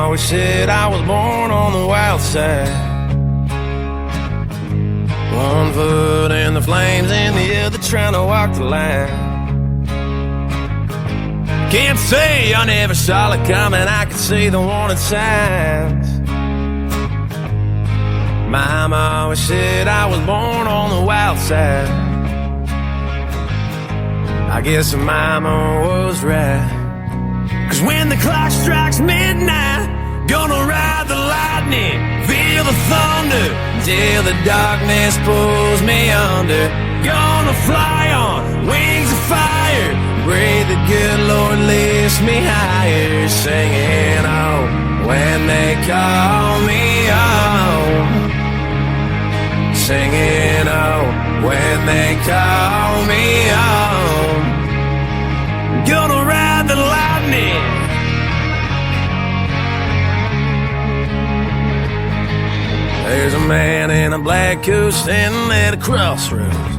always said I was born on the wild side. One foot in the flames and the other trying to walk the line. Can't say I never saw it coming, I could see the warning signs. Mama always said I was born on the wild side. I guess Mama was right. 'Cause when the clock strikes midnight, gonna ride the lightning, feel the thunder, till the darkness pulls me under. Gonna fly on wings of fire, pray the good Lord lifts me higher. Singing oh, when they call me home. Singing oh, when they call me home. Gonna ride the lightning. There's a man in a black coat standing at a crossroads,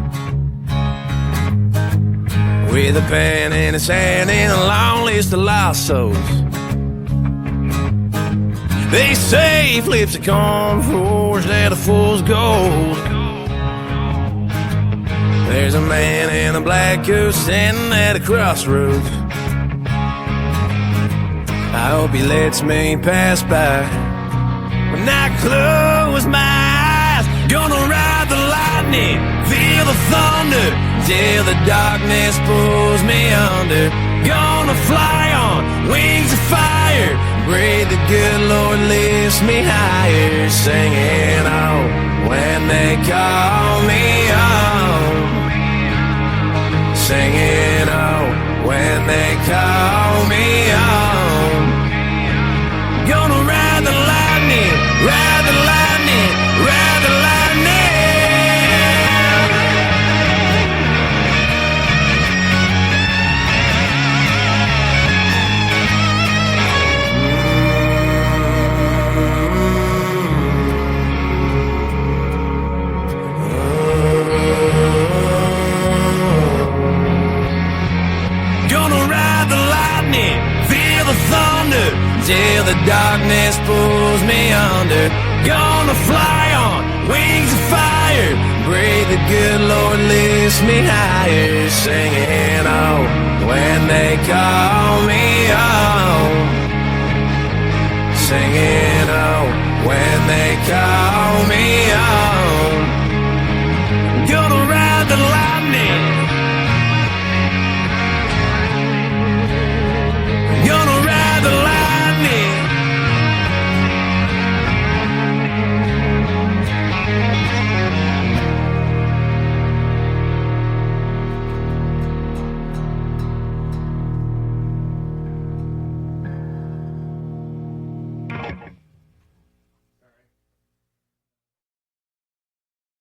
with a pen in his hand and a long list of lost souls. They say he flips a coin forged out of fool's gold. There's a man in a black coat standing at a crossroads. I hope he lets me pass by. When I close my eyes, gonna ride the lightning, feel the thunder, till the darkness pulls me under. Gonna fly on wings of fire, pray the good Lord lifts me higher. Singing oh, when they call me home. Singing oh, when they call me home. Gonna ride the lightning, ride the lightning, ride the lightning. Gonna ride the lightning, feel the thunder, till the darkness pulls me under. Gonna fly on wings of fire, pray the good Lord lifts me higher. Singing oh, when they call me home. Singing oh, when they call